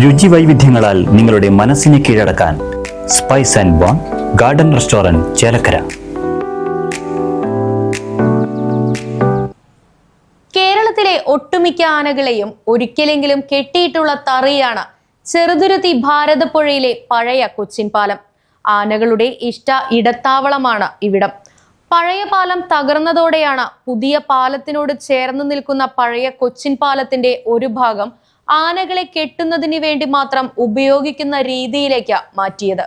രുചി വൈവിധ്യങ്ങളാൽ നിങ്ങളുടെ മനസ്സിനെ കീഴടക്കാൻ spice and bone garden restaurant Chelakkara. കേരളത്തിലെ ഒട്ടുമിക്ക ആനകളെയും ഒരിക്കലെങ്കിലും കെട്ടിയിട്ടുള്ള തറിയാണ് ചെറുതുരുത്തി ഭാരതപ്പുഴയിലെ പഴയ കൊച്ചിൻ പാലം. ആനകളുടെ ഇടത്താവളമാണ് ഇവിടം. പഴയ പാലം തകർന്നതോടെയാണ് പുതിയ പാലത്തിനോട് ചേർന്ന് നിൽക്കുന്ന പഴയ കൊച്ചിൻ പാലത്തിന്റെ ഒരു ഭാഗം ആനകളെ കെട്ടുന്നതിന് വേണ്ടി മാത്രം ഉപയോഗിക്കുന്ന രീതിയിലേക്ക് മാറ്റിയത്.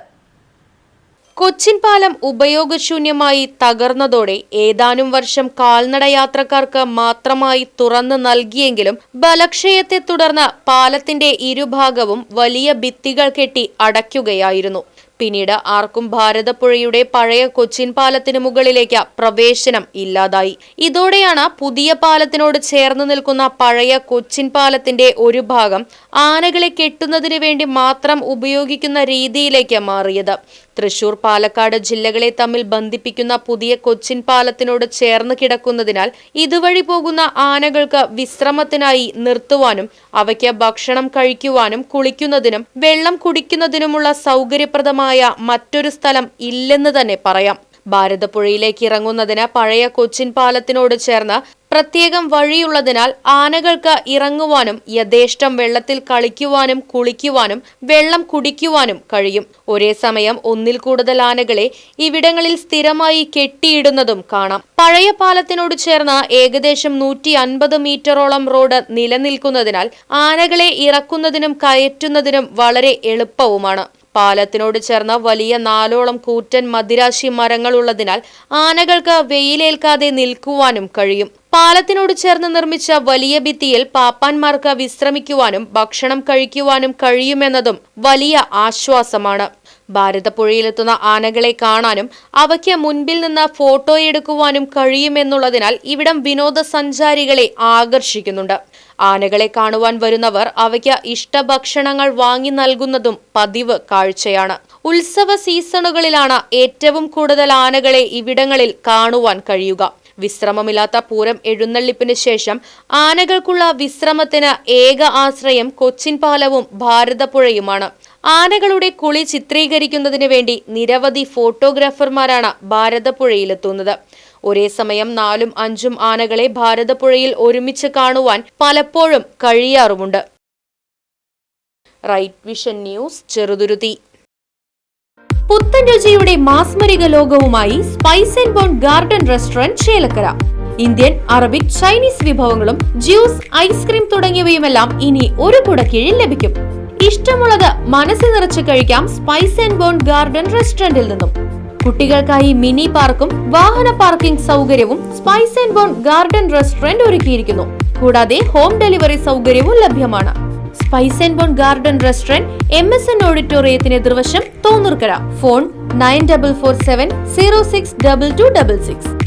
കൊച്ചിൻ പാലം ഉപയോഗശൂന്യമായി തകർന്നതോടെ ഏതാനും വർഷം കാൽനട യാത്രക്കാർക്ക് മാത്രമായി തുറന്നു നൽകിയെങ്കിലും ബലക്ഷയത്തെ തുടർന്ന് പാലത്തിന്റെ ഇരുഭാഗവും വലിയ ഭിത്തികൾ കെട്ടി അടയ്ക്കുകയായിരുന്നു. പിന്നീട് ആർക്കും ഭാരതപ്പുഴയുടെ പഴയ കൊച്ചിൻ പാലത്തിന് മുകളിലേക്ക് പ്രവേശനം ഇല്ലാതായി. ഇതോടെയാണ് പുതിയ പാലത്തിനോട് ചേർന്ന് നിൽക്കുന്ന പഴയ കൊച്ചിൻ പാലത്തിന്റെ ഒരു ഭാഗം ആനകളെ കെട്ടുന്നതിന് വേണ്ടി മാത്രം ഉപയോഗിക്കുന്ന രീതിയിലേക്ക് മാറിയത്. തൃശൂർ, പാലക്കാട് ജില്ലകളെ തമ്മിൽ ബന്ധിപ്പിക്കുന്ന പുതിയ കൊച്ചിൻ പാലത്തിനോട് ചേർന്ന് കിടക്കുന്നതിനാൽ ഇതുവഴി പോകുന്ന ആനകൾക്ക് വിശ്രമത്തിനായി നിർത്തുവാനും അവയ്ക്ക് ഭക്ഷണം കഴിക്കുവാനും കുളിക്കുന്നതിനും വെള്ളം കുടിക്കുന്നതിനുമുള്ള സൗകര്യപ്രദമായ മറ്റൊരു സ്ഥലം ഇല്ലെന്ന് തന്നെ പറയാം. ഭാരതപ്പുഴയിലേക്ക് ഇറങ്ങുന്നതിന് പഴയ കൊച്ചിൻ പാലത്തിനോട് ചേർന്ന് പ്രത്യേകം വഴിയുള്ളതിനാൽ ആനകൾക്ക് ഇറങ്ങുവാനും യഥേഷ്ടം വെള്ളത്തിൽ കളിക്കുവാനും കുളിക്കുവാനും വെള്ളം കുടിക്കുവാനും കഴിയും. ഒരേ സമയം ഒന്നിൽ കൂടുതൽ ആനകളെ ഇവിടങ്ങളിൽ സ്ഥിരമായി കെട്ടിയിടുന്നതും കാണാം. പഴയ പാലത്തിനോട് ചേർന്ന് ഏകദേശം 150 മീറ്ററോളം റോഡ് നിലനിൽക്കുന്നതിനാൽ ആനകളെ ഇറക്കുന്നതിനും കയറ്റുന്നതിനും വളരെ എളുപ്പവുമാണ്. പാലത്തിനോട് ചേർന്ന വലിയ 4ഓളം കൂറ്റൻ മദിരാശി മരങ്ങൾ ഉള്ളതിനാൽ ആനകൾക്ക് വെയിലേൽക്കാതെ നിൽക്കുവാനും കഴിയും. പാലത്തിനോട് ചേർന്ന് നിർമ്മിച്ച വലിയ ഭിത്തിയിൽ പാപ്പാന്മാർക്ക് വിശ്രമിക്കുവാനും ഭക്ഷണം കഴിക്കുവാനും കഴിയുമെന്നതും വലിയ ആശ്വാസമാണ്. ഭാരതപ്പുഴയിലെത്തുന്ന ആനകളെ കാണാനും അവയ്ക്ക് മുൻപിൽ നിന്ന് ഫോട്ടോ എടുക്കുവാനും കഴിയുമെന്നുള്ളതിനാൽ ഇവിടം വിനോദസഞ്ചാരികളെ ആകർഷിക്കുന്നുണ്ട്. ആനകളെ കാണുവാൻ വരുന്നവർ അവയ്ക്ക് ഇഷ്ടഭക്ഷണങ്ങൾ വാങ്ങി നൽകുന്നതും പതിവ് കാഴ്ചയാണ്. ഉത്സവ സീസണുകളിലാണ് ഏറ്റവും കൂടുതൽ ആനകളെ ഇവിടങ്ങളിൽ കാണുവാൻ കഴിയുക. വിശ്രമമില്ലാത്ത പൂരം എഴുന്നള്ളിപ്പിന് ശേഷം ആനകൾക്കുള്ള വിശ്രമത്തിന് ഏക ആശ്രയം കൊച്ചിൻ പാലവും ഭാരതപ്പുഴയുമാണ്. ആനകളുടെ കുളി ചിത്രീകരിക്കുന്നതിന് വേണ്ടി നിരവധി ഫോട്ടോഗ്രാഫർമാരാണ് ഭാരതപ്പുഴയിലെത്തുന്നത്. ഒരേ സമയം 4ഉം 5ഉം ആനകളെ ഭാരതപ്പുഴയിൽ ഒരുമിച്ച് കാണുവാൻ പലപ്പോഴും കഴിയാറുമുണ്ട്. Right vision news, Cheruthuruthy. പുത്തൻ രുചിയുടെ മാസ്മരിക ലോകവുമായി spice and bone garden restaurant Chelakkara. Indian, Arabic, Chinese വിഭവങ്ങളും ജ്യൂസ്, ഐസ്ക്രീം തുടങ്ങിയവയുമെല്ലാം ഇനി ഒരു കുടക്കീഴിൽ ലഭിക്കും. ഇഷ്ടമുള്ളത് മനസ്സ് നിറച്ച് കഴിക്കാം സ്പൈസ് ആൻഡ് ബോൺ ഗാർഡൻ റെസ്റ്റോറന്റിൽ നിന്നും. കുട്ടികൾക്കായി മിനി പാർക്കും വാഹന പാർക്കിംഗ് സൗകര്യവും spice and bone garden restaurant ഒരുക്കിയിരിക്കുന്നു. കൂടാതെ ഹോം ഡെലിവറി സൗകര്യവും ലഭ്യമാണ്. Spice and bone garden restaurant MSN ഓഡിറ്റോറിയത്തിന് എതിർവശം, തോന്നൂർക്കര. ഫോൺ 9447 062266.